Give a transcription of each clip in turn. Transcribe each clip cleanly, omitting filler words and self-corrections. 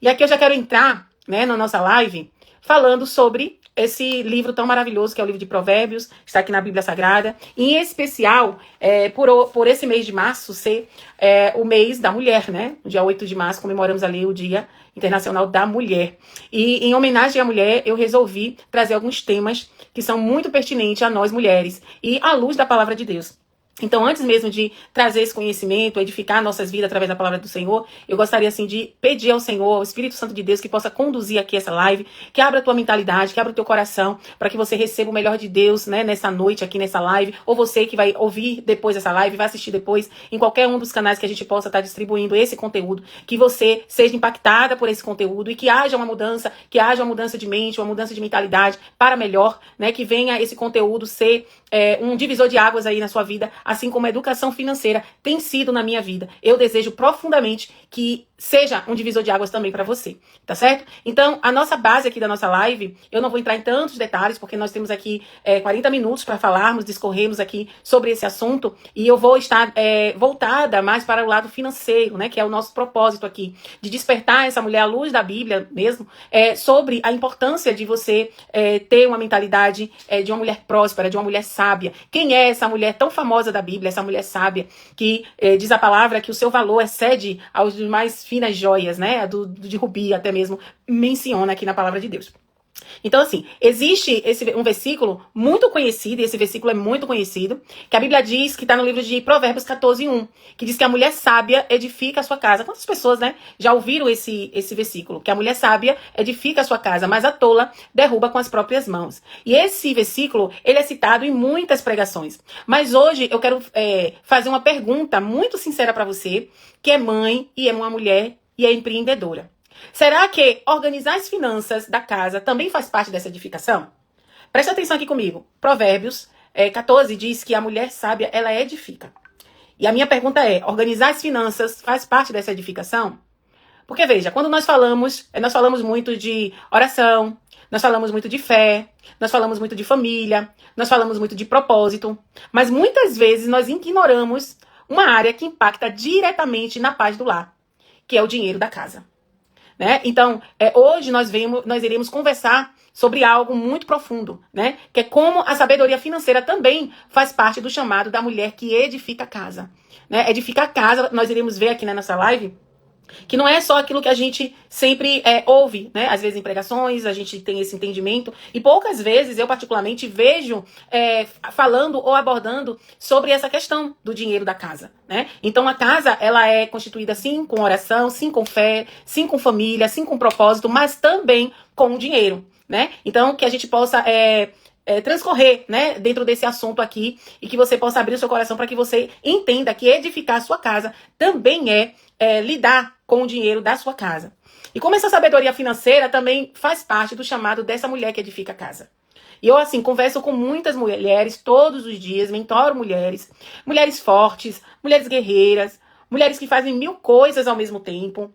E aqui eu já quero entrar, né, na nossa live, falando sobre esse livro tão maravilhoso que é o livro de Provérbios, está aqui na Bíblia Sagrada, e em especial, por esse mês de março ser o mês da mulher, né? No dia 8 de março comemoramos ali o Dia Internacional da Mulher. E em homenagem à mulher, eu resolvi trazer alguns temas que são muito pertinentes a nós mulheres e à luz da palavra de Deus. Então, antes mesmo de trazer esse conhecimento, edificar nossas vidas através da palavra do Senhor, eu gostaria, assim, de pedir ao Senhor, ao Espírito Santo de Deus, que possa conduzir aqui essa live, que abra a tua mentalidade, que abra o teu coração, para que você receba o melhor de Deus, né, nessa noite, aqui nessa live, ou você que vai ouvir depois dessa live, vai assistir depois, em qualquer um dos canais que a gente possa estar distribuindo esse conteúdo, que você seja impactada por esse conteúdo e que haja uma mudança de mente, uma mudança de mentalidade para melhor, né, que venha esse conteúdo ser um divisor de águas aí na sua vida, assim como a educação financeira tem sido na minha vida. Eu desejo profundamente que seja um divisor de águas também para você, tá certo? Então, a nossa base aqui da nossa live, eu não vou entrar em tantos detalhes, porque nós temos aqui 40 minutos para falarmos, discorrermos aqui sobre esse assunto, e eu vou estar voltada mais para o lado financeiro, né, que é o nosso propósito aqui, de despertar essa mulher à luz da Bíblia mesmo, sobre a importância de você ter uma mentalidade de uma mulher próspera, de uma mulher sábia. Quem é essa mulher tão famosa da Bíblia, essa mulher sábia, que diz a palavra que o seu valor excede aos mais finas joias, né? De rubi até mesmo, menciona aqui na palavra de Deus. Então, assim, existe um versículo muito conhecido, e esse versículo é muito conhecido, que a Bíblia diz, que está no livro de Provérbios 14:1, que diz que a mulher sábia edifica a sua casa. Quantas pessoas, né, já ouviram esse versículo? Que a mulher sábia edifica a sua casa, mas a tola derruba com as próprias mãos. E esse versículo, ele é citado em muitas pregações. Mas hoje eu quero fazer uma pergunta muito sincera para você, que é mãe e é uma mulher e é empreendedora. Será que organizar as finanças da casa também faz parte dessa edificação? Presta atenção aqui comigo. Provérbios 14 diz que a mulher sábia, ela edifica. E a minha pergunta é, organizar as finanças faz parte dessa edificação? Porque veja, quando nós falamos muito de oração, nós falamos muito de fé, nós falamos muito de família, nós falamos muito de propósito, mas muitas vezes nós ignoramos uma área que impacta diretamente na paz do lar, que é o dinheiro da casa. Né? Então, hoje nós iremos conversar sobre algo muito profundo, né? Que é como a sabedoria financeira também faz parte do chamado da mulher que edifica a casa. Né? Edificar a casa, nós iremos ver aqui na nossa live, que não é só aquilo que a gente sempre ouve, né? Às vezes em pregações a gente tem esse entendimento, e poucas vezes eu particularmente vejo falando ou abordando sobre essa questão do dinheiro da casa, né? Então a casa, ela é constituída sim com oração, sim com fé, sim com família, sim com propósito, mas também com o dinheiro, né? Então que a gente possa transcorrer, né, dentro desse assunto aqui, e que você possa abrir o seu coração para que você entenda que edificar a sua casa também lidar com o dinheiro da sua casa. E como essa sabedoria financeira também faz parte do chamado dessa mulher que edifica a casa. E eu, assim, converso com muitas mulheres todos os dias, mentoro mulheres, mulheres fortes, mulheres guerreiras, mulheres que fazem 1000 coisas ao mesmo tempo.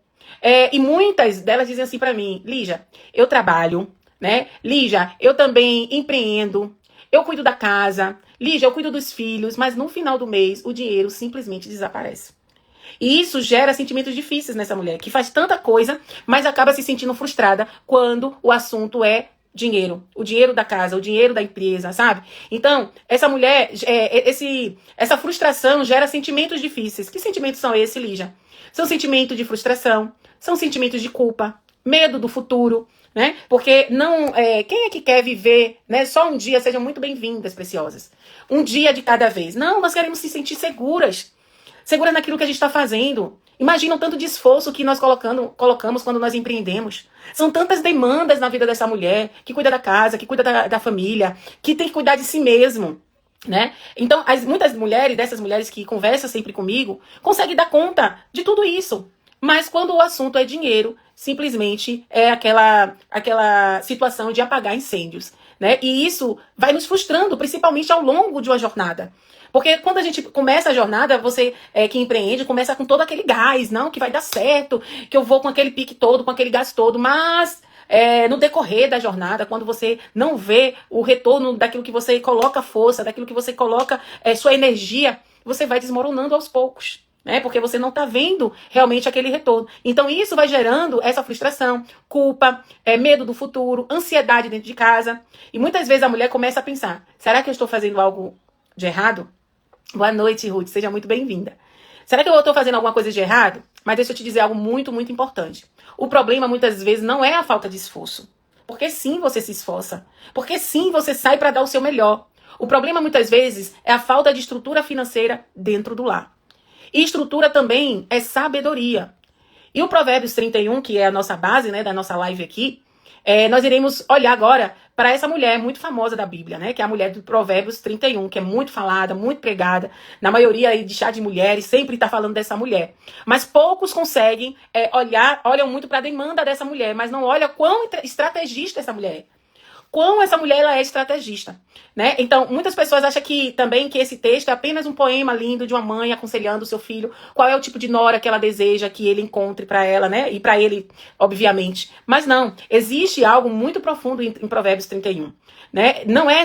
E muitas delas dizem assim para mim, Lígia, eu trabalho, né? Lígia, eu também empreendo, eu cuido da casa, Lígia, eu cuido dos filhos, mas no final do mês o dinheiro simplesmente desaparece. E isso gera sentimentos difíceis nessa mulher, que faz tanta coisa, mas acaba se sentindo frustrada quando o assunto é dinheiro. O dinheiro da casa, o dinheiro da empresa, sabe? Então, essa mulher, essa frustração gera sentimentos difíceis. Que sentimentos são esses, Lígia? São sentimentos de frustração, são sentimentos de culpa, medo do futuro, né? Porque quem é que quer viver, né, só um dia? Sejam muito bem-vindas, preciosas. Um dia de cada vez. Não, nós queremos se sentir seguras naquilo que a gente está fazendo. Imagina o tanto de esforço que nós colocamos quando nós empreendemos. São tantas demandas na vida dessa mulher, que cuida da casa, que cuida da família, que tem que cuidar de si mesmo, né? Então, muitas mulheres, dessas mulheres que conversam sempre comigo, conseguem dar conta de tudo isso. Mas quando o assunto é dinheiro, simplesmente é aquela situação de apagar incêndios, né? E isso vai nos frustrando, principalmente ao longo de uma jornada. Porque quando a gente começa a jornada, você que empreende, começa com todo aquele gás, não, que vai dar certo, que eu vou com aquele pique todo, com aquele gás todo, mas no decorrer da jornada, quando você não vê o retorno daquilo que você coloca força, daquilo que você coloca sua energia, você vai desmoronando aos poucos. né? Porque você não está vendo realmente aquele retorno. Então isso vai gerando essa frustração, culpa, medo do futuro, ansiedade dentro de casa. E muitas vezes a mulher começa a pensar, será que eu estou fazendo algo de errado? Boa noite, Ruth, seja muito bem-vinda. Será que eu estou fazendo alguma coisa de errado? Mas deixa eu te dizer algo muito, muito importante. O problema muitas vezes não é a falta de esforço. Porque sim, você se esforça. Porque sim, você sai para dar o seu melhor. O problema muitas vezes é a falta de estrutura financeira dentro do lar. E estrutura também é sabedoria. E o Provérbios 31, que é a nossa base, né, da nossa live aqui, nós iremos olhar agora para essa mulher muito famosa da Bíblia, né, que é a mulher do Provérbios 31, que é muito falada, muito pregada. Na maioria aí de chá de mulheres, sempre está falando dessa mulher. Mas poucos conseguem olham muito para a demanda dessa mulher, mas não olham quão estrategista essa mulher é. Quão essa mulher ela é estrategista, né? Então, muitas pessoas acham que esse texto é apenas um poema lindo de uma mãe aconselhando o seu filho qual é o tipo de nora que ela deseja que ele encontre para ela, né? E para ele, obviamente. Mas não, existe algo muito profundo em Provérbios 31, né? Não é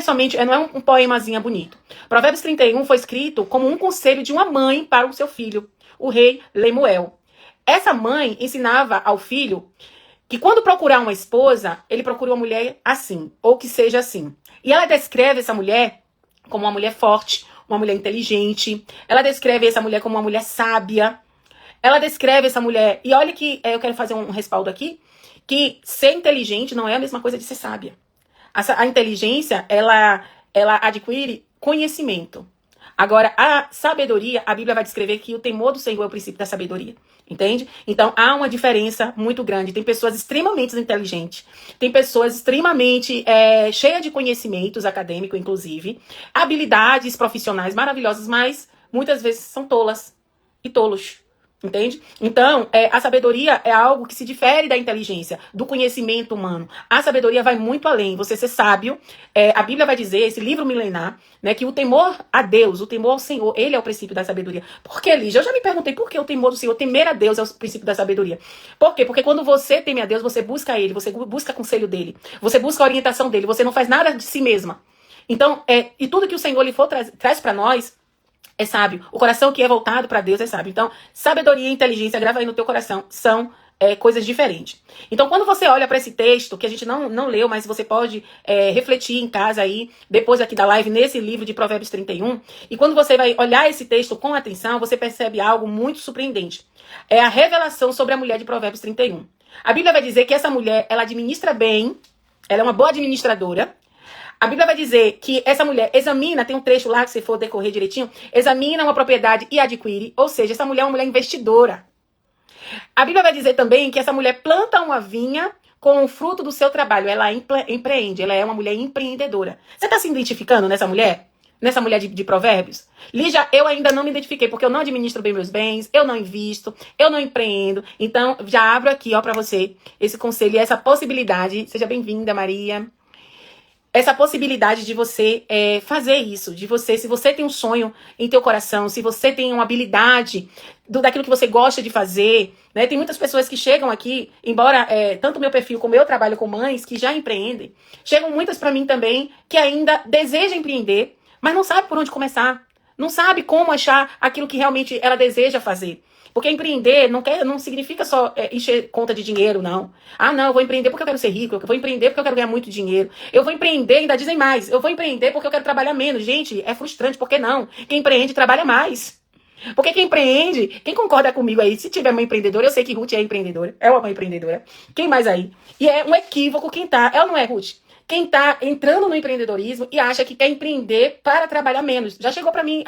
um poemazinho bonito. Provérbios 31 foi escrito como um conselho de uma mãe para o seu filho, o rei Lemuel. Essa mãe ensinava ao filho que quando procurar uma esposa, ele procura uma mulher assim, ou que seja assim. E ela descreve essa mulher como uma mulher forte, uma mulher inteligente. Ela descreve essa mulher como uma mulher sábia. Ela descreve essa mulher... E olha que eu quero fazer um respaldo aqui, que ser inteligente não é a mesma coisa de ser sábia. A inteligência, ela adquire conhecimento. Agora, a sabedoria, a Bíblia vai descrever que o temor do Senhor é o princípio da sabedoria. Entende? Então, há uma diferença muito grande. Tem pessoas extremamente inteligentes. Tem pessoas extremamente cheias de conhecimentos acadêmicos, inclusive. Habilidades profissionais maravilhosas, mas muitas vezes são tolas e tolos. Entende? Então, a sabedoria é algo que se difere da inteligência, do conhecimento humano. A sabedoria vai muito além. Você ser sábio, a Bíblia vai dizer, esse livro milenar, né, que o temor a Deus, o temor ao Senhor, ele é o princípio da sabedoria. Por que, Lígia? Eu já me perguntei por que o temor do Senhor, temer a Deus é o princípio da sabedoria. Por quê? Porque quando você teme a Deus, você busca Ele, você busca conselho dele, você busca a orientação dele, você não faz nada de si mesma. Então, e tudo que o Senhor lhe traz para nós, é sábio. O coração que é voltado para Deus é sábio. Então, sabedoria e inteligência, grava aí no teu coração, são coisas diferentes. Então, quando você olha para esse texto, que a gente não leu, mas você pode refletir em casa aí, depois aqui da live, nesse livro de Provérbios 31, e quando você vai olhar esse texto com atenção, você percebe algo muito surpreendente. É a revelação sobre a mulher de Provérbios 31. A Bíblia vai dizer que essa mulher, ela administra bem, ela é uma boa administradora. A Bíblia vai dizer que essa mulher examina, tem um trecho lá que se for decorrer direitinho, examina uma propriedade e adquire, ou seja, essa mulher é uma mulher investidora. A Bíblia vai dizer também que essa mulher planta uma vinha com o fruto do seu trabalho, ela empreende, ela é uma mulher empreendedora. Você está se identificando nessa mulher? Nessa mulher de Provérbios? Lígia, eu ainda não me identifiquei, porque eu não administro bem meus bens, eu não invisto, eu não empreendo. Então, já abro aqui, ó, para você esse conselho e essa possibilidade. Seja bem-vinda, Maria. Essa possibilidade de você fazer isso, de você, se você tem um sonho em teu coração, se você tem uma habilidade daquilo que você gosta de fazer, né? Tem muitas pessoas que chegam aqui, embora tanto o meu perfil como eu trabalho com mães que já empreendem, chegam muitas para mim também que ainda desejam empreender, mas não sabe por onde começar, não sabe como achar aquilo que realmente ela deseja fazer. Porque empreender não significa só encher conta de dinheiro, não. Ah, não, eu vou empreender porque eu quero ser rico, eu vou empreender porque eu quero ganhar muito dinheiro. Eu vou empreender, ainda dizem mais, eu vou empreender porque eu quero trabalhar menos. Gente, é frustrante, por que não? Quem empreende trabalha mais. Porque quem empreende, quem concorda comigo aí, se tiver uma empreendedora, eu sei que Ruth é empreendedora, é uma empreendedora. Quem mais aí? E é um equívoco quem tá, ela não é, Ruth? Quem tá entrando no empreendedorismo e acha que quer empreender para trabalhar menos. Já chegou pra mim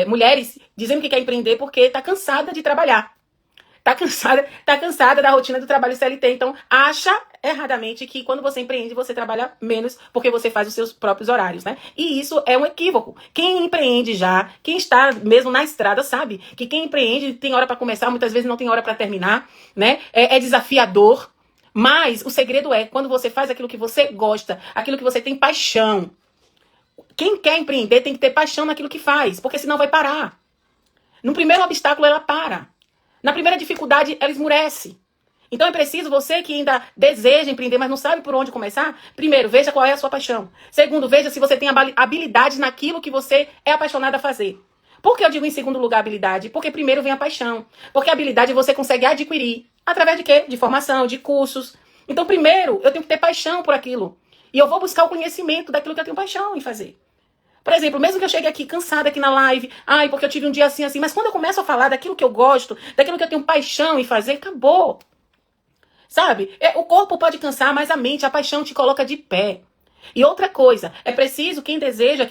mulheres dizendo que quer empreender porque tá cansada de trabalhar. Tá cansada da rotina do trabalho CLT. Então, acha erradamente que quando você empreende, você trabalha menos porque você faz os seus próprios horários, né? E isso é um equívoco. Quem empreende já, quem está mesmo na estrada, sabe que quem empreende tem hora para começar, muitas vezes não tem hora para terminar, né? É desafiador. Mas o segredo é quando você faz aquilo que você gosta, aquilo que você tem paixão. Quem quer empreender tem que ter paixão naquilo que faz, porque senão vai parar. No primeiro obstáculo, ela para. Na primeira dificuldade, ela esmurece. Então é preciso, você que ainda deseja empreender, mas não sabe por onde começar, primeiro, veja qual é a sua paixão. Segundo, veja se você tem habilidade naquilo que você é apaixonado a fazer. Por que eu digo em segundo lugar habilidade? Porque primeiro vem a paixão. Porque a habilidade você consegue adquirir. Através de quê? De formação, de cursos. Então, primeiro, eu tenho que ter paixão por aquilo. E eu vou buscar o conhecimento daquilo que eu tenho paixão em fazer. Por exemplo, mesmo que eu chegue aqui cansada aqui na live, porque eu tive um dia assim, assim, mas quando eu começo a falar daquilo que eu gosto, daquilo que eu tenho paixão em fazer, acabou. Sabe? O corpo pode cansar, mas a mente, a paixão te coloca de pé. E outra coisa, é preciso,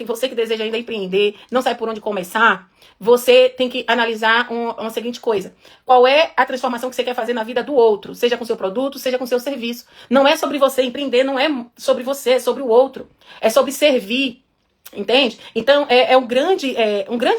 você que deseja ainda empreender, não sabe por onde começar, você tem que analisar uma seguinte coisa. Qual é a transformação que você quer fazer na vida do outro? Seja com seu produto, seja com seu serviço. Não é sobre você empreender, não é sobre você, é sobre o outro. É sobre servir. Entende? Então, é um grande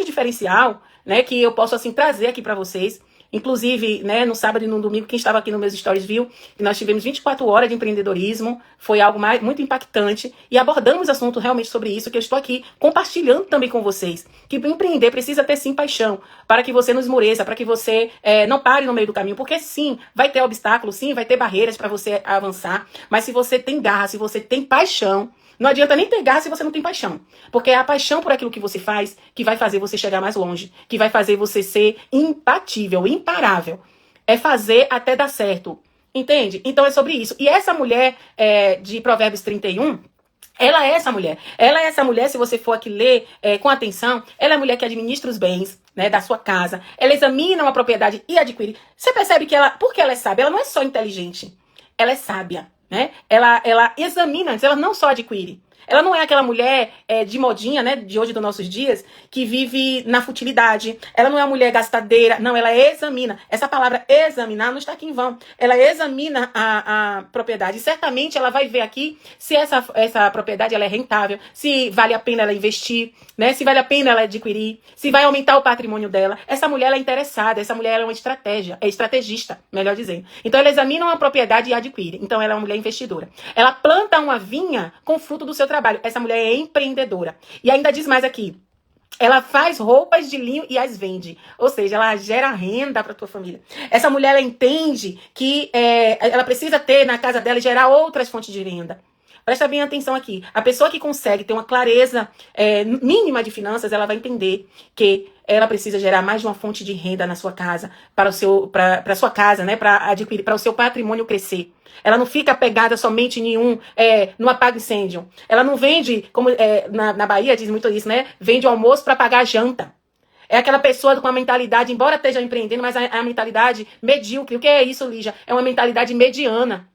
diferencial, né, que eu posso, assim, trazer aqui para vocês. Inclusive, né, no sábado e no domingo, quem estava aqui nos meus stories viu que nós tivemos 24 horas de empreendedorismo. Foi algo muito impactante. E abordamos assunto realmente sobre isso, que eu estou aqui compartilhando também com vocês. Que empreender precisa ter, sim, paixão. Para que você não esmoreça, para que você não pare no meio do caminho. Porque, sim, vai ter obstáculos, sim, vai ter barreiras para você avançar. Mas se você tem garra, se você tem paixão, não adianta nem ter garra se você não tem paixão. Porque é a paixão por aquilo que você faz que vai fazer você chegar mais longe. Que vai fazer você ser imbatível, imparável. É fazer até dar certo. Entende? Então é sobre isso. E essa mulher de Provérbios 31... ela é essa mulher. Ela é essa mulher, se você for aqui ler com atenção, ela é a mulher que administra os bens, né, da sua casa. Ela examina uma propriedade e adquire. Você percebe que porque ela é sábia, ela não é só inteligente. Ela é sábia. Né? Ela examina antes, ela não só adquire. Ela não é aquela mulher de modinha, né, de hoje dos nossos dias, que vive na futilidade. Ela não é uma mulher gastadeira. Não, ela examina. Essa palavra examinar não está aqui em vão. Ela examina a propriedade. E certamente ela vai ver aqui se essa propriedade ela é rentável, se vale a pena ela investir, né, se vale a pena ela adquirir, se vai aumentar o patrimônio dela. Essa mulher ela é interessada, essa mulher ela é uma estrategista, melhor dizendo. Então ela examina uma propriedade e adquire. Então ela é uma mulher investidora. Ela planta uma vinha com fruto do seu trabalho. Essa mulher é empreendedora. E ainda diz mais aqui. Ela faz roupas de linho e as vende. Ou seja, ela gera renda para tua família. Essa mulher ela entende que ela precisa ter na casa dela e gerar outras fontes de renda. Presta bem atenção aqui. A pessoa que consegue ter uma clareza mínima de finanças, ela vai entender que ela precisa gerar mais de uma fonte de renda na sua casa, para a sua casa, né, para adquirir, para o seu patrimônio crescer. Ela não fica apegada somente em no apaga-incêndio. Ela não vende, como na Bahia diz muito isso, né? Vende o almoço para pagar a janta. É aquela pessoa com a mentalidade, embora esteja empreendendo, mas a mentalidade medíocre. O que é isso, Lígia? É uma mentalidade mediana.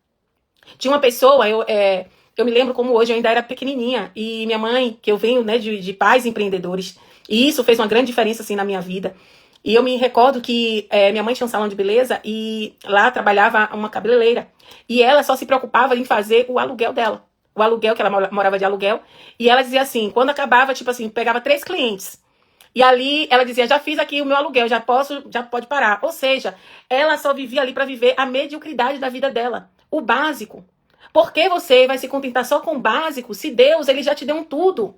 Tinha uma pessoa, eu me lembro como hoje, eu ainda era pequenininha. E minha mãe, que eu venho, né, de pais empreendedores. E isso fez uma grande diferença, assim, na minha vida. E eu me recordo que minha mãe tinha um salão de beleza e lá trabalhava uma cabeleireira. E ela só se preocupava em fazer o aluguel dela. O aluguel, que ela morava de aluguel. E ela dizia assim, quando acabava, tipo assim, pegava 3 clientes. E ali ela dizia, já fiz aqui o meu aluguel, já pode parar. Ou seja, ela só vivia ali para viver a mediocridade da vida dela. O básico. Por que você vai se contentar só com o básico se Deus ele já te deu um tudo?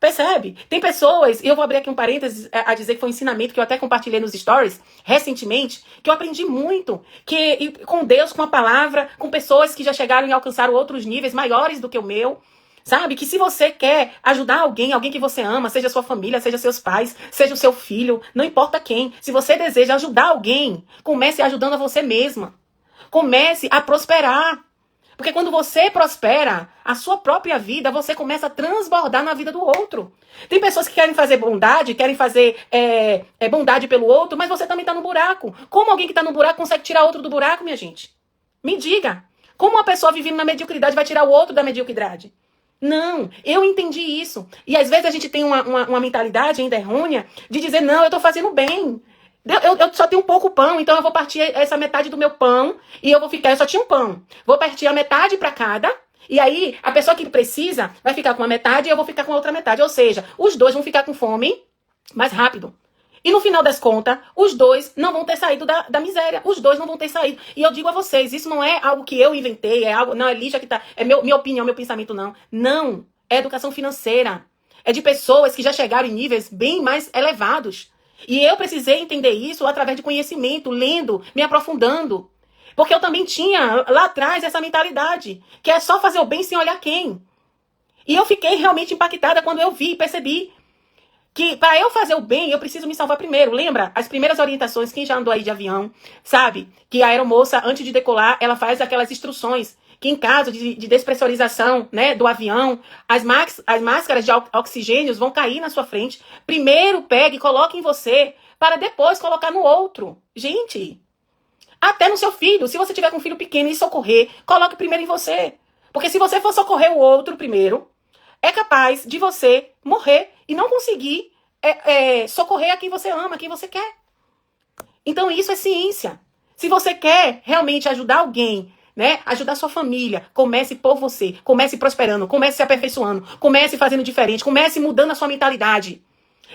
Percebe? Tem pessoas, e eu vou abrir aqui um parênteses a dizer que foi um ensinamento que eu até compartilhei nos stories recentemente, que eu aprendi muito, com Deus, com a palavra, com pessoas que já chegaram e alcançaram outros níveis maiores do que o meu. Sabe? Que se você quer ajudar alguém que você ama, seja sua família, seja seus pais, seja o seu filho, não importa quem. Se você deseja ajudar alguém, comece ajudando a você mesma. Comece a prosperar. Porque quando você prospera a sua própria vida, você começa a transbordar na vida do outro. Tem pessoas que querem fazer bondade, querem fazer bondade pelo outro, mas você também está no buraco. Como alguém que está no buraco consegue tirar outro do buraco, minha gente? Me diga. Como uma pessoa vivendo na mediocridade vai tirar o outro da mediocridade? Não, eu entendi isso. E às vezes a gente tem uma mentalidade ainda errônea de dizer, não, eu estou fazendo bem. Eu só tenho um pouco pão, então eu vou partir essa metade do meu pão e eu só tinha um pão. Vou partir a metade para cada, e aí a pessoa que precisa vai ficar com a metade e eu vou ficar com a outra metade. Ou seja, os dois vão ficar com fome mais rápido. E no final das contas, os dois não vão ter saído da miséria. Os dois não vão ter saído. E eu digo a vocês, isso não é algo que eu inventei, não é Lígia que tá, minha opinião, meu pensamento, não. Não, é educação financeira. É de pessoas que já chegaram em níveis bem mais elevados. E eu precisei entender isso através de conhecimento, lendo, me aprofundando. Porque eu também tinha lá atrás essa mentalidade, que é só fazer o bem sem olhar quem. E eu fiquei realmente impactada quando eu vi e percebi que para eu fazer o bem, eu preciso me salvar primeiro. Lembra? As primeiras orientações, quem já andou aí de avião, sabe? Que a aeromoça, antes de decolar, ela faz aquelas instruções que em caso de despressurização, né, do avião, as máscaras de oxigênio vão cair na sua frente. Primeiro pegue e coloque em você, para depois colocar no outro. Gente, até no seu filho. Se você tiver com um filho pequeno e socorrer, coloque primeiro em você. Porque se você for socorrer o outro primeiro, é capaz de você morrer e não conseguir socorrer a quem você ama, a quem você quer. Então isso é ciência. Se você quer realmente ajudar alguém, né, ajudar sua família, comece por você, comece prosperando, comece se aperfeiçoando, comece fazendo diferente, comece mudando a sua mentalidade.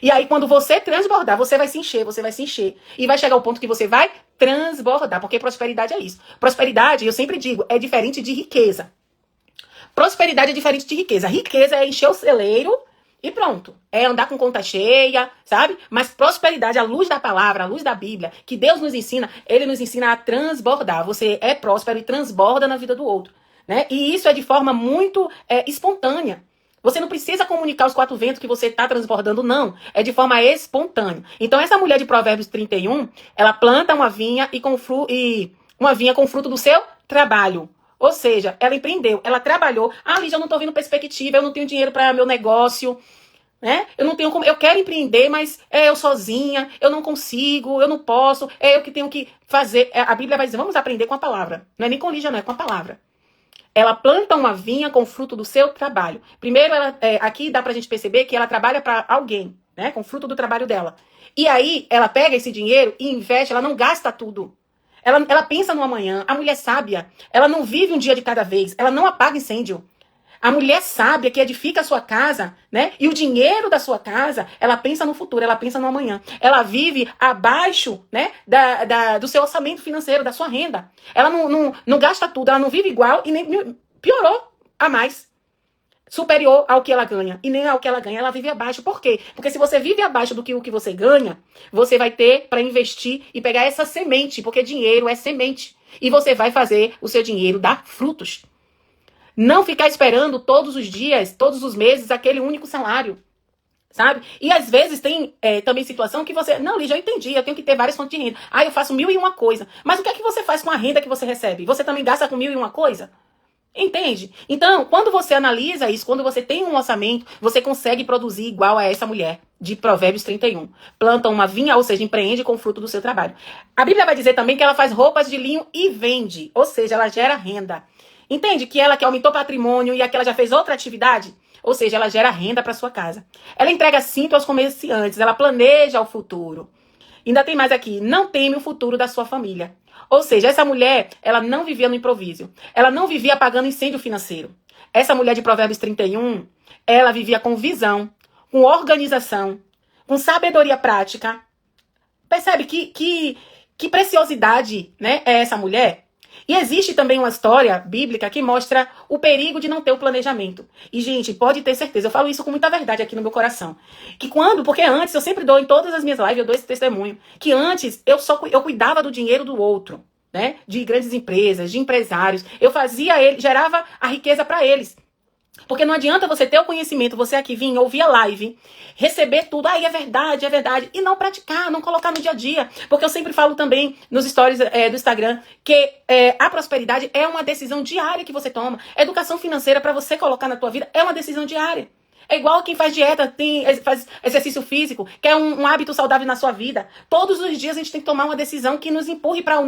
E aí quando você transbordar, você vai se encher, e vai chegar ao ponto que você vai transbordar, porque prosperidade é isso. Prosperidade, eu sempre digo, é diferente de riqueza. Prosperidade é diferente de riqueza. Riqueza é encher o celeiro e pronto. É andar com conta cheia, sabe? Mas prosperidade, à luz da palavra, à luz da Bíblia, que Deus nos ensina, Ele nos ensina a transbordar. Você é próspero e transborda na vida do outro, né? E isso é de forma muito espontânea. Você não precisa comunicar os quatro ventos que você está transbordando, não. É de forma espontânea. Então, essa mulher de Provérbios 31, ela planta uma vinha uma vinha com fruto do seu trabalho. Ou seja, ela empreendeu, ela trabalhou. Ah, Lígia, eu não estou vendo perspectiva, eu não tenho dinheiro para meu negócio, né? Eu não tenho como, eu quero empreender, mas eu sozinha, eu não consigo, eu não posso, é eu que tenho que fazer. A Bíblia vai dizer, vamos aprender com a palavra. Não é nem com Lígia, não, é com a palavra. Ela planta uma vinha com fruto do seu trabalho. Primeiro, aqui dá pra gente perceber que ela trabalha para alguém, né? Com fruto do trabalho dela. E aí, ela pega esse dinheiro e investe, ela não gasta tudo. Ela pensa no amanhã. A mulher sábia, ela não vive um dia de cada vez. Ela não apaga incêndio. A mulher sábia que edifica a sua casa, né? E o dinheiro da sua casa, ela pensa no futuro, ela pensa no amanhã. Ela vive abaixo, né? Do seu orçamento financeiro, da sua renda. Ela não gasta tudo, ela não vive igual e nem piorou a mais. Superior ao que ela ganha. E nem ao que ela ganha, ela vive abaixo. Por quê? Porque se você vive abaixo do que o que você ganha, você vai ter para investir e pegar essa semente, porque dinheiro é semente. E você vai fazer o seu dinheiro dar frutos. Não ficar esperando todos os dias, todos os meses, aquele único salário. Sabe? E às vezes tem também situação que você... Não, Lígia, eu entendi, eu tenho que ter várias fontes de renda. Ah, eu faço 1001 coisa. Mas o que é que você faz com a renda que você recebe? Você também gasta com 1001 coisa? Entende? Então, quando você analisa isso, quando você tem um orçamento, você consegue produzir igual a essa mulher de Provérbios 31. Planta uma vinha, ou seja, empreende com o fruto do seu trabalho. A Bíblia vai dizer também que ela faz roupas de linho e vende, ou seja, ela gera renda. Entende? Que ela que aumentou patrimônio e aquela já fez outra atividade, ou seja, ela gera renda para sua casa. Ela entrega cinto aos comerciantes, ela planeja o futuro. Ainda tem mais aqui, não teme o futuro da sua família. Ou seja, essa mulher, ela não vivia no improviso. Ela não vivia apagando incêndio financeiro. Essa mulher de Provérbios 31, ela vivia com visão, com organização, com sabedoria prática. Percebe que preciosidade, né, é essa mulher? E existe também uma história bíblica que mostra o perigo de não ter o planejamento. E, gente, pode ter certeza, eu falo isso com muita verdade aqui no meu coração. Porque antes, eu sempre dou em todas as minhas lives, eu dou esse testemunho, que antes eu cuidava do dinheiro do outro, né? De grandes empresas, de empresários. Eu gerava a riqueza para eles. Porque não adianta você ter o conhecimento, você aqui vir, ouvir a live, receber tudo, é verdade, e não praticar, não colocar no dia a dia. Porque eu sempre falo também nos stories do Instagram que a prosperidade é uma decisão diária que você toma. Educação financeira para você colocar na tua vida é uma decisão diária. É igual quem faz dieta, faz exercício físico, quer um hábito saudável na sua vida. Todos os dias a gente tem que tomar uma decisão que nos empurre para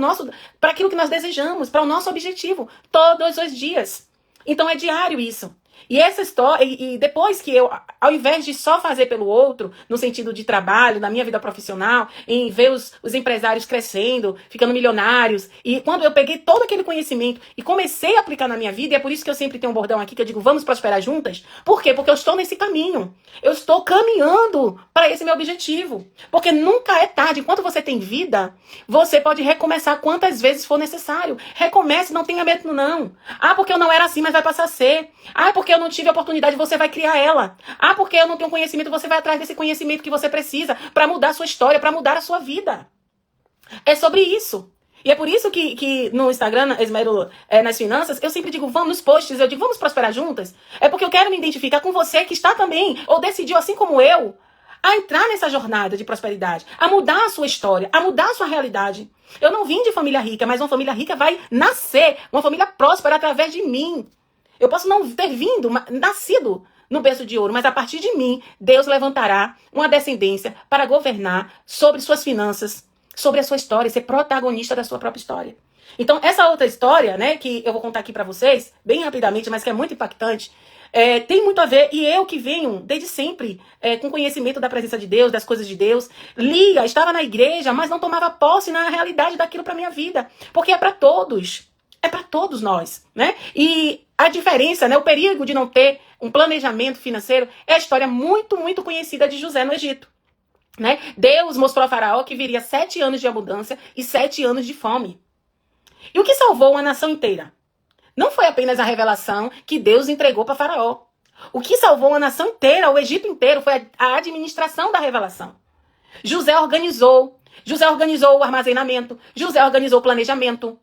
aquilo que nós desejamos, para o nosso objetivo. Todos os dias. Então é diário isso. E essa história, e depois que eu, ao invés de só fazer pelo outro, no sentido de trabalho, na minha vida profissional, em ver os empresários crescendo, ficando milionários, e quando eu peguei todo aquele conhecimento e comecei a aplicar na minha vida, e é por isso que eu sempre tenho um bordão aqui que eu digo, vamos prosperar juntas. Por quê? Porque eu estou nesse caminho. Eu estou caminhando para esse meu objetivo. Porque nunca é tarde. Enquanto você tem vida, você pode recomeçar quantas vezes for necessário. Recomece, não tenha medo não. Ah, porque eu não era assim, mas vai passar a ser. Ah, porque eu não tive a oportunidade, você vai criar ela. Ah, porque eu não tenho conhecimento, você vai atrás desse conhecimento que você precisa para mudar a sua história, para mudar a sua vida. É sobre isso. E é por isso que no Instagram, Esmero nas finanças, eu sempre digo, vamos nos posts, eu digo, vamos prosperar juntas. É porque eu quero me identificar com você que está também, ou decidiu assim como eu, a entrar nessa jornada de prosperidade, a mudar a sua história, a mudar a sua realidade. Eu não vim de família rica, mas uma família rica vai nascer, uma família próspera através de mim. Eu posso não ter vindo, nascido no berço de ouro, mas a partir de mim, Deus levantará uma descendência para governar sobre suas finanças, sobre a sua história, ser protagonista da sua própria história. Então, essa outra história, né, que eu vou contar aqui para vocês, bem rapidamente, mas que é muito impactante, tem muito a ver, e eu que venho desde sempre com conhecimento da presença de Deus, das coisas de Deus, lia, estava na igreja, mas não tomava posse na realidade daquilo para minha vida, porque é para todos nós, né? E a diferença, né, o perigo de não ter um planejamento financeiro é a história muito, muito conhecida de José no Egito, né? Deus mostrou a Faraó que viria 7 anos de abundância e 7 anos de fome. E o que salvou uma nação inteira? Não foi apenas a revelação que Deus entregou para Faraó. O que salvou a nação inteira, o Egito inteiro, foi a administração da revelação. José organizou o armazenamento, José organizou o planejamento,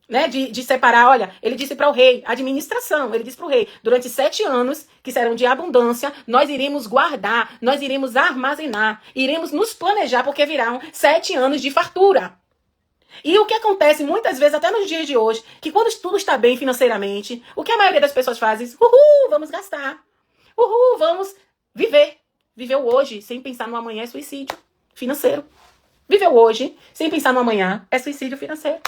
né, de separar. Olha, ele disse para o rei, administração, ele disse para o rei, durante 7 anos, que serão de abundância, nós iremos guardar, nós iremos armazenar, iremos nos planejar, porque virão 7 anos de fartura. E o que acontece muitas vezes, até nos dias de hoje, que quando tudo está bem financeiramente, o que a maioria das pessoas fazem? Vamos gastar. Vamos viver. Viver o hoje sem pensar no amanhã é suicídio financeiro. Viver o hoje sem pensar no amanhã é suicídio financeiro.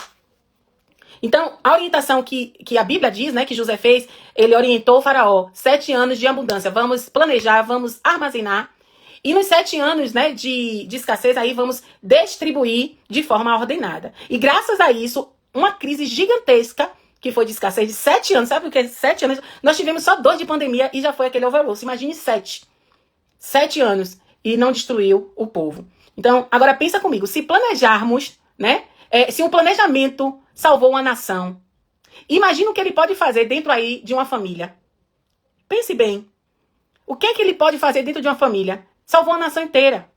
Então, a orientação que a Bíblia diz, né, que José fez, ele orientou o Faraó, 7 anos de abundância. Vamos planejar, vamos armazenar. E nos 7 anos, né, de escassez, aí vamos distribuir de forma ordenada. E graças a isso, uma crise gigantesca, que foi de escassez de 7 anos. Sabe o que é 7 anos? Nós tivemos só 2 de pandemia e já foi aquele overload. Imagine 7. 7 anos e não destruiu o povo. Então, agora pensa comigo. Se planejarmos, né, se um planejamento salvou uma nação, imagina o que ele pode fazer dentro aí de uma família. Pense bem. O que é que ele pode fazer dentro de uma família? Salvou a nação inteira.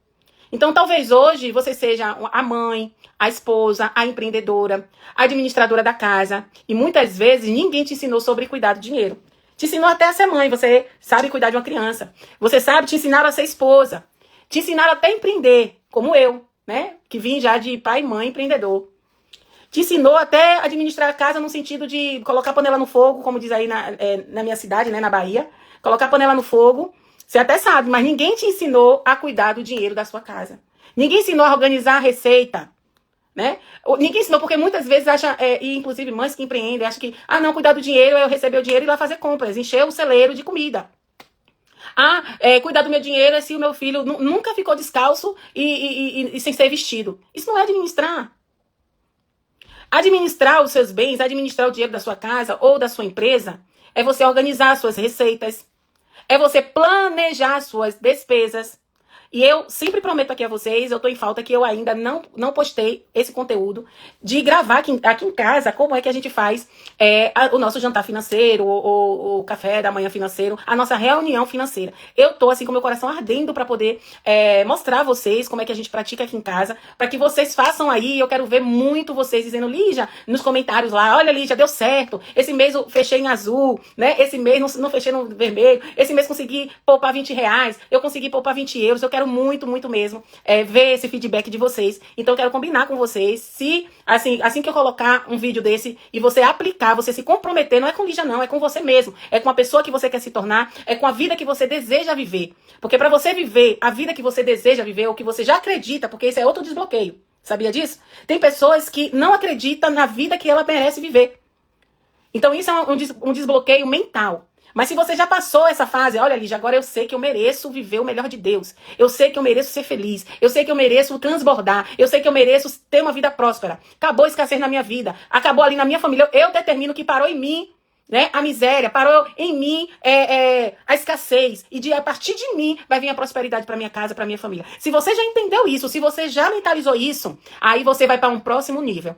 Então, talvez hoje você seja a mãe, a esposa, a empreendedora, a administradora da casa. E muitas vezes ninguém te ensinou sobre cuidar do dinheiro. Te ensinou até a ser mãe, você sabe cuidar de uma criança. Você sabe, te ensinaram a ser esposa. Te ensinaram até a empreender, como eu, né? Que vim já de pai e mãe empreendedor. Te ensinou até a administrar a casa no sentido de colocar a panela no fogo, como diz aí na minha cidade, né, na Bahia. Colocar a panela no fogo. Você até sabe, mas ninguém te ensinou a cuidar do dinheiro da sua casa. Ninguém ensinou a organizar a receita, né? Ninguém ensinou, porque muitas vezes acha, e inclusive mães que empreendem, acham que, não, cuidar do dinheiro é eu receber o dinheiro e ir lá fazer compras, encher o celeiro de comida. Cuidar do meu dinheiro é se o meu filho nunca ficou descalço e sem ser vestido. Isso não é administrar. Administrar os seus bens, administrar o dinheiro da sua casa ou da sua empresa, é você organizar as suas receitas, é você planejar suas despesas. E eu sempre prometo aqui a vocês, eu tô em falta que eu ainda não postei esse conteúdo de gravar aqui em casa como é que a gente faz o nosso jantar financeiro, o café da manhã financeiro, a nossa reunião financeira. Eu tô assim com meu coração ardendo para poder mostrar a vocês como é que a gente pratica aqui em casa, para que vocês façam aí. Eu quero ver muito vocês dizendo, Lígia, nos comentários lá, olha, Lígia, deu certo, esse mês eu fechei em azul, né? Esse mês não fechei no vermelho, esse mês consegui poupar R$20, eu consegui poupar €20, eu quero muito, muito mesmo ver esse feedback de vocês. Então eu quero combinar com vocês, se assim que eu colocar um vídeo desse e você aplicar, você se comprometer, não é com Lígia não, é com você mesmo, é com a pessoa que você quer se tornar, é com a vida que você deseja viver. Porque para você viver a vida que você deseja viver, ou que você já acredita, porque esse é outro desbloqueio, sabia disso? Tem pessoas que não acreditam na vida que ela merece viver. Então isso é um desbloqueio mental. Mas se você já passou essa fase, olha, Lígia, agora eu sei que eu mereço viver o melhor de Deus. Eu sei que eu mereço ser feliz. Eu sei que eu mereço transbordar. Eu sei que eu mereço ter uma vida próspera. Acabou a escassez na minha vida. Acabou ali na minha família. Eu determino que parou em mim, né, a miséria. Parou em mim a escassez. E a partir de mim vai vir a prosperidade para minha casa, para minha família. Se você já entendeu isso, se você já mentalizou isso, aí você vai para um próximo nível.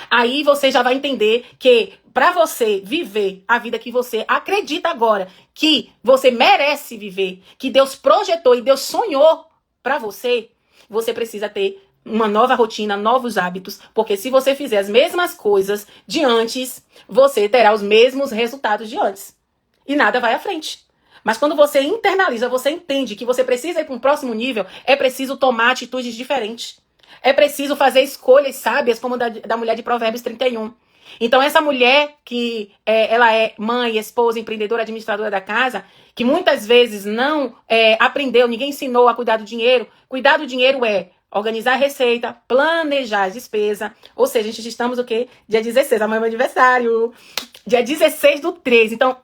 Aí você já vai entender que para você viver a vida que você acredita agora, que você merece viver, que Deus projetou e Deus sonhou para você, você precisa ter uma nova rotina, novos hábitos, porque se você fizer as mesmas coisas de antes, você terá os mesmos resultados de antes. E nada vai à frente. Mas quando você internaliza, você entende que você precisa ir para um próximo nível, é preciso tomar atitudes diferentes. É preciso fazer escolhas sábias, como da mulher de Provérbios 31. Então, essa mulher que ela é mãe, esposa, empreendedora, administradora da casa, que muitas vezes não aprendeu, ninguém ensinou a cuidar do dinheiro. Cuidar do dinheiro é organizar a receita, planejar a despesa. Ou seja, a gente estamos o quê? Dia 16, amanhã é meu aniversário. Dia 16/3. Então,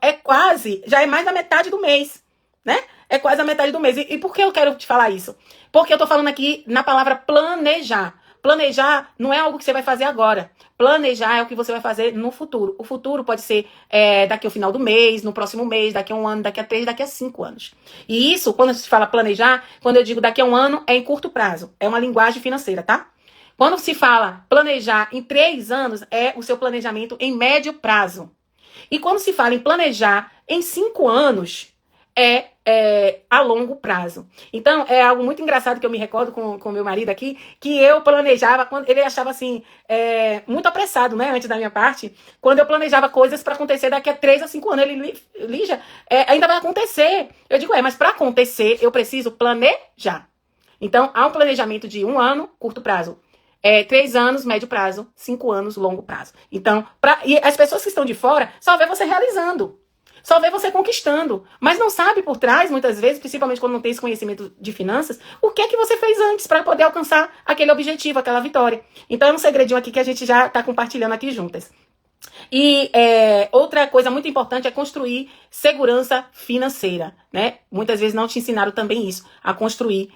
já é mais da metade do mês, né? É quase a metade do mês. E por que eu quero te falar isso? Porque eu tô falando aqui na palavra planejar. Planejar não é algo que você vai fazer agora. Planejar é o que você vai fazer no futuro. O futuro pode ser daqui ao final do mês, no próximo mês, daqui a 1 ano, daqui a 3, daqui a 5 anos. E isso, quando se fala planejar, quando eu digo daqui a 1 ano, é em curto prazo. É uma linguagem financeira, tá? Quando se fala planejar em 3 anos, é o seu planejamento em médio prazo. E quando se fala em planejar em 5 anos, é a longo prazo. Então, é algo muito engraçado que eu me recordo com meu marido aqui, que eu planejava, quando ele achava assim, muito apressado, né, antes da minha parte, quando eu planejava coisas para acontecer daqui a 3 a 5 anos. Ele, Lígia, ainda vai acontecer. Eu digo, mas para acontecer, eu preciso planejar. Então, há um planejamento de 1 ano, curto prazo. 3 anos, médio prazo. 5 anos, longo prazo. Então, e as pessoas que estão de fora só vê você realizando. Só vê você conquistando. Mas não sabe por trás, muitas vezes, principalmente quando não tem esse conhecimento de finanças, o que é que você fez antes para poder alcançar aquele objetivo, aquela vitória. Então é um segredinho aqui que a gente já está compartilhando aqui juntas. E outra coisa muito importante é construir segurança financeira, né? Muitas vezes não te ensinaram também isso, a construir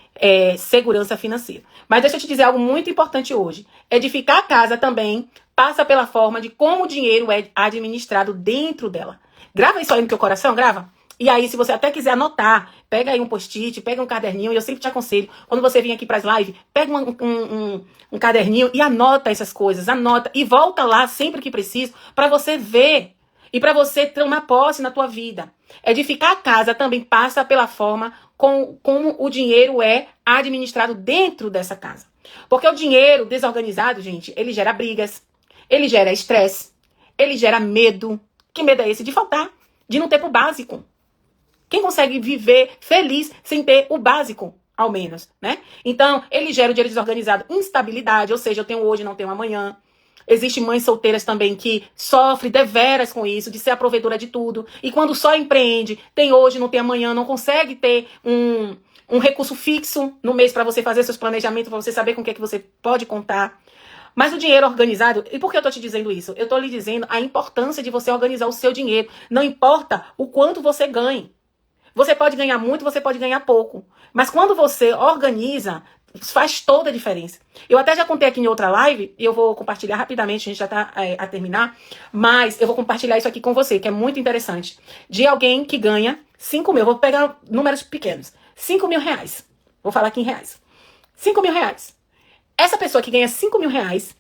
segurança financeira. Mas deixa eu te dizer algo muito importante hoje. Edificar a casa também passa pela forma de como o dinheiro é administrado dentro dela. Grava isso aí no teu coração, grava. E aí, se você até quiser anotar, pega aí um post-it, pega um caderninho, e eu sempre te aconselho, quando você vir aqui para as lives, pega um caderninho e anota essas coisas, anota, e volta lá sempre que preciso, para você ver e para você tomar posse na tua vida. Edificar a casa também passa pela forma como o dinheiro é administrado dentro dessa casa. Porque o dinheiro desorganizado, gente, ele gera brigas, ele gera estresse, ele gera medo. Que medo é esse? De faltar, de não ter pro básico. Quem consegue viver feliz sem ter o básico, ao menos, né? Então, ele gera o dinheiro desorganizado, instabilidade, ou seja, eu tenho hoje, não tenho amanhã. Existem mães solteiras também que sofrem deveras com isso, de ser a provedora de tudo. E quando só empreende, tem hoje, não tem amanhã, não consegue ter um recurso fixo no mês para você fazer seus planejamentos, para você saber com o que é que você pode contar. Mas o dinheiro organizado, e por que eu tô te dizendo isso? Eu tô lhe dizendo a importância de você organizar o seu dinheiro. Não importa o quanto você ganhe. Você pode ganhar muito, você pode ganhar pouco. Mas quando você organiza, faz toda a diferença. Eu até já contei aqui em outra live, e eu vou compartilhar rapidamente, a gente já tá a terminar, mas eu vou compartilhar isso aqui com você, que é muito interessante. De alguém que ganha 5 mil, vou pegar números pequenos, 5 mil reais. Vou falar aqui em reais. 5 mil reais. Essa pessoa que ganha 5 mil reais,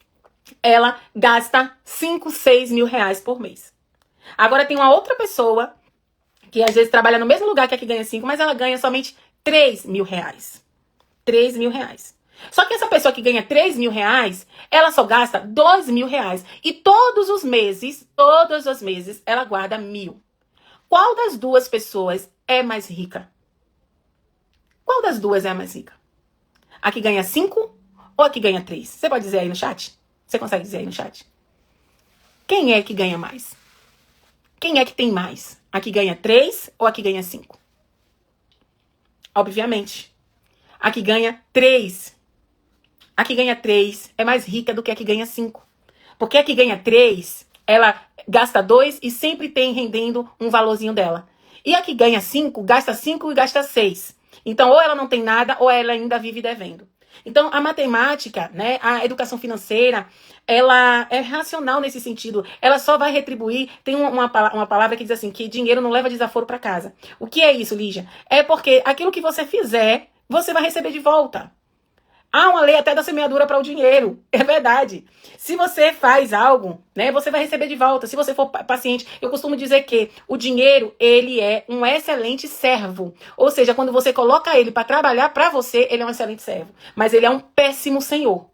ela gasta 5, 6 mil reais por mês. Agora tem uma outra pessoa que às vezes trabalha no mesmo lugar que a que ganha 5, mas ela ganha somente 3 mil reais. 3 mil reais. Só que essa pessoa que ganha 3 mil reais, ela só gasta 2 mil reais. E todos os meses, ela guarda 1.000. Qual das duas pessoas é mais rica? Qual das duas é a mais rica? A que ganha 5 ou a que ganha 3? Você pode dizer aí no chat? Você consegue dizer aí no chat? Quem é que ganha mais? Quem é que tem mais? A que ganha 3 ou a que ganha 5? Obviamente, a que ganha 3. A que ganha 3 é mais rica do que a que ganha 5. Porque a que ganha 3, ela gasta 2 e sempre tem rendendo um valorzinho dela. E a que ganha 5, gasta 5 e gasta 6. Então, ou ela não tem nada, ou ela ainda vive devendo. Então, a matemática, né, a educação financeira, ela é racional nesse sentido. Ela só vai retribuir. Tem uma palavra que diz assim, que dinheiro não leva desaforo para casa. O que é isso, Lígia? É porque aquilo que você fizer, você vai receber de volta. Há uma lei até da semeadura para o dinheiro. É verdade. Se você faz algo, né, você vai receber de volta. Se você for paciente, eu costumo dizer que o dinheiro, ele é um excelente servo. Ou seja, quando você coloca ele para trabalhar para você, ele é um excelente servo. Mas ele é um péssimo senhor.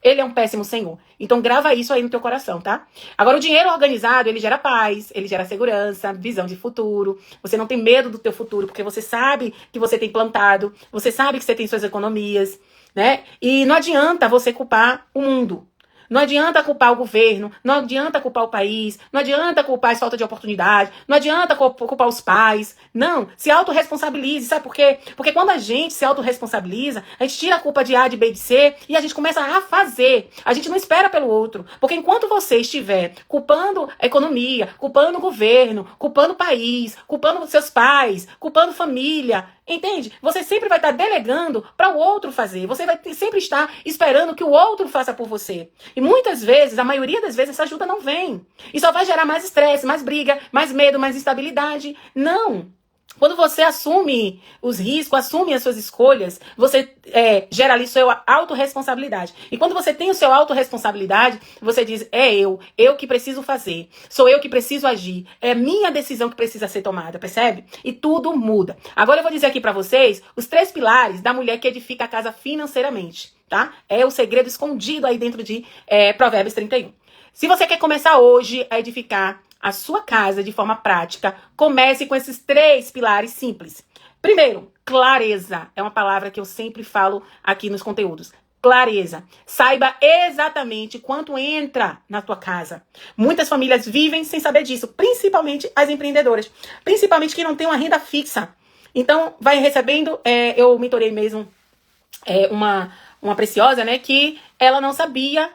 Ele é um péssimo senhor. Então grava isso aí no teu coração, tá? Agora, o dinheiro organizado, ele gera paz, ele gera segurança, visão de futuro. Você não tem medo do teu futuro, porque você sabe que você tem plantado, você sabe que você tem suas economias, né? E não adianta você culpar o mundo. Não adianta culpar o governo, não adianta culpar o país, não adianta culpar a falta de oportunidade, não adianta culpar os pais. Não, se autorresponsabilize, sabe por quê? Porque quando a gente se autorresponsabiliza, a gente tira a culpa de A, de B, de C e a gente começa a fazer. A gente não espera pelo outro. Porque enquanto você estiver culpando a economia, culpando o governo, culpando o país, culpando seus pais, culpando família, entende? Você sempre vai estar delegando para o outro fazer. Você vai sempre estar esperando que o outro faça por você. E muitas vezes, a maioria das vezes, essa ajuda não vem. E só vai gerar mais estresse, mais briga, mais medo, mais instabilidade. Não. Quando você assume os riscos, assume as suas escolhas, você gera ali sua autorresponsabilidade. E quando você tem o seu autorresponsabilidade, você diz, eu que preciso fazer, sou eu que preciso agir, é minha decisão que precisa ser tomada, percebe? E tudo muda. Agora eu vou dizer aqui pra vocês os 3 pilares da mulher que edifica a casa financeiramente, tá? É o segredo escondido aí dentro de Provérbios 31. Se você quer começar hoje a edificar a sua casa de forma prática, comece com esses 3 pilares simples. Primeiro, clareza. É uma palavra que eu sempre falo aqui nos conteúdos. Clareza. Saiba exatamente quanto entra na tua casa. Muitas famílias vivem sem saber disso, principalmente as empreendedoras. Principalmente quem não tem uma renda fixa. Então, vai recebendo... eu mentorei mesmo uma preciosa, né? Que ela não sabia...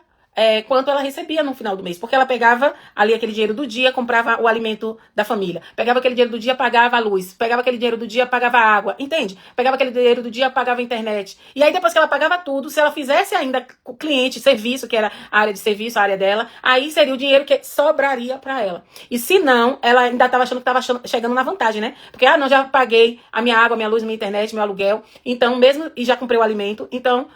quanto ela recebia no final do mês, porque ela pegava ali aquele dinheiro do dia, comprava o alimento da família, pegava aquele dinheiro do dia, pagava a luz, pegava aquele dinheiro do dia, pagava a água, entende? Pegava aquele dinheiro do dia, pagava a internet, e aí depois que ela pagava tudo, se ela fizesse ainda o cliente, serviço, que era a área de serviço, a área dela, aí seria o dinheiro que sobraria pra ela. E se não, ela ainda estava achando que estava chegando na vantagem, né? Porque, não, já paguei a minha água, minha luz, minha internet, meu aluguel, então mesmo, e já comprei o alimento, então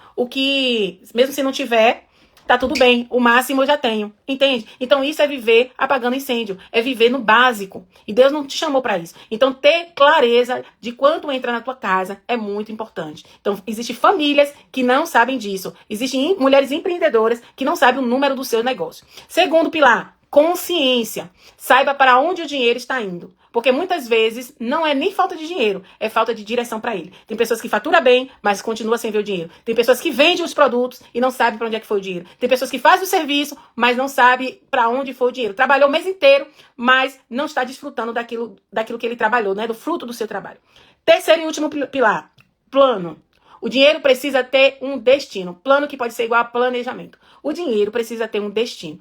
mesmo se não tiver, tá tudo bem, o máximo eu já tenho, entende? Então isso é viver apagando incêndio, é viver no básico. E Deus não te chamou para isso. Então ter clareza de quanto entra na tua casa é muito importante. Então existem famílias que não sabem disso. Existem mulheres empreendedoras que não sabem o número do seu negócio. Segundo pilar, consciência. Saiba para onde o dinheiro está indo. Porque muitas vezes não é nem falta de dinheiro, é falta de direção para ele. Tem pessoas que faturam bem, mas continua sem ver o dinheiro. Tem pessoas que vendem os produtos e não sabem para onde é que foi o dinheiro. Tem pessoas que fazem o serviço, mas não sabem para onde foi o dinheiro. Trabalhou o mês inteiro, mas não está desfrutando daquilo que ele trabalhou, né? Do fruto do seu trabalho. Terceiro e último pilar, plano. O dinheiro precisa ter um destino. Plano que pode ser igual a planejamento. O dinheiro precisa ter um destino.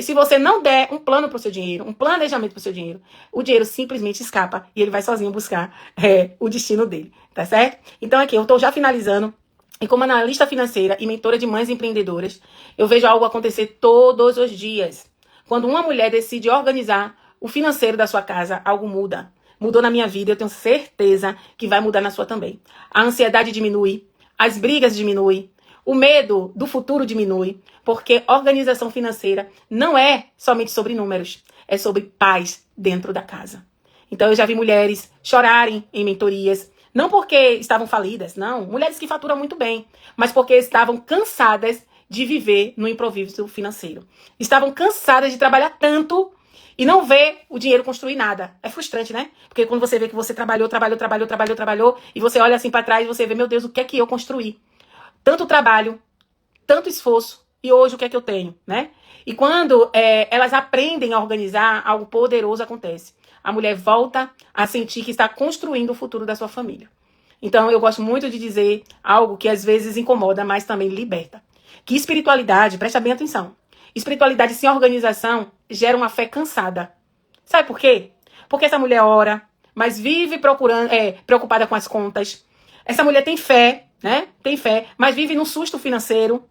Se você não der um plano para o seu dinheiro, um planejamento para o seu dinheiro, o dinheiro simplesmente escapa e ele vai sozinho buscar o destino dele, tá certo? Então aqui, eu estou já finalizando. E como analista financeira e mentora de mães empreendedoras, eu vejo algo acontecer todos os dias. Quando uma mulher decide organizar o financeiro da sua casa, algo muda. Mudou na minha vida, eu tenho certeza que vai mudar na sua também. A ansiedade diminui, as brigas diminuem, o medo do futuro diminui, porque organização financeira não é somente sobre números, é sobre paz dentro da casa. Então eu já vi mulheres chorarem em mentorias, não porque estavam falidas, não, mulheres que faturam muito bem, mas porque estavam cansadas de viver no improviso financeiro. Estavam cansadas de trabalhar tanto e não ver o dinheiro construir nada. É frustrante, né? Porque quando você vê que você trabalhou, e você olha assim pra trás e você vê, meu Deus, o que é que eu construí? Tanto trabalho, tanto esforço, e hoje o que é que eu tenho, né? E quando elas aprendem a organizar, algo poderoso acontece. A mulher volta a sentir que está construindo o futuro da sua família. Então eu gosto muito de dizer algo que às vezes incomoda, mas também liberta. Que espiritualidade, presta bem atenção, espiritualidade sem organização gera uma fé cansada. Sabe por quê? Porque essa mulher ora, mas vive preocupada com as contas. Essa mulher tem fé, né? Tem fé, mas vive num susto financeiro.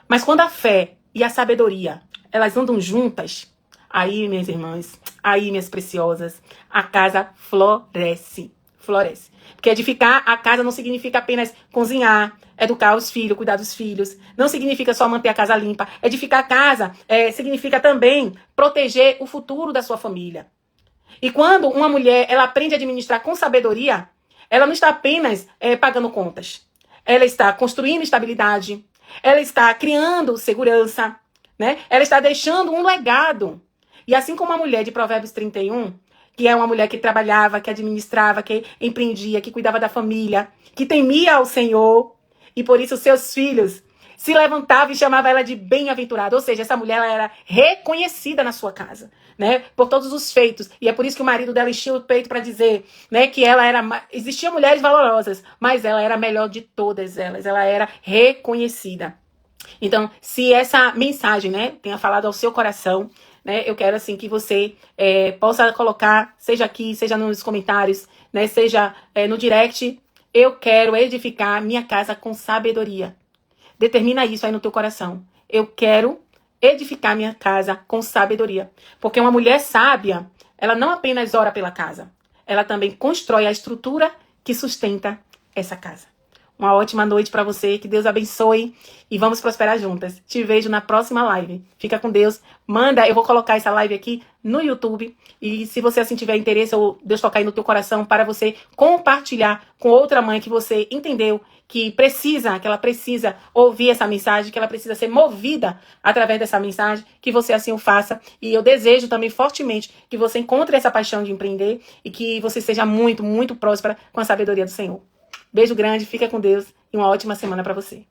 Mas quando a fé e a sabedoria, elas andam juntas, aí, minhas irmãs, aí, minhas preciosas, a casa floresce. Floresce. Porque edificar a casa não significa apenas cozinhar, educar os filhos, cuidar dos filhos. Não significa só manter a casa limpa. Edificar a casa significa também proteger o futuro da sua família. E quando uma mulher ela aprende a administrar com sabedoria, ela não está apenas pagando contas. Ela está construindo estabilidade. ela está criando segurança, né? Ela está deixando um legado. E assim como a mulher de Provérbios 31, que é uma mulher que trabalhava, que administrava, que empreendia, que cuidava da família, que temia ao Senhor, e por isso seus filhos se levantavam e chamavam ela de bem-aventurada. Ou seja, essa mulher ela era reconhecida na sua casa, né, por todos os feitos. E é por isso que o marido dela enchia o peito para dizer, né, que ela era... Existiam mulheres valorosas, mas ela era a melhor de todas elas. Ela era reconhecida. Então, se essa mensagem, né, tenha falado ao seu coração, né, eu quero assim que você possa colocar, seja aqui, seja nos comentários, né, seja no direct, eu quero edificar minha casa com sabedoria. Determina isso aí no teu coração. Eu quero edificar minha casa com sabedoria. Porque uma mulher sábia, ela não apenas ora pela casa, ela também constrói a estrutura que sustenta essa casa. Uma ótima noite para você, que Deus abençoe e vamos prosperar juntas. Te vejo na próxima live. Fica com Deus. Manda, eu vou colocar essa live aqui no YouTube e se você assim tiver interesse ou Deus tocar aí no teu coração para você compartilhar com outra mãe que você entendeu que ela precisa ouvir essa mensagem, que ela precisa ser movida através dessa mensagem, que você assim o faça. E eu desejo também fortemente que você encontre essa paixão de empreender e que você seja muito, muito próspera com a sabedoria do Senhor. Beijo grande, fica com Deus e uma ótima semana para você.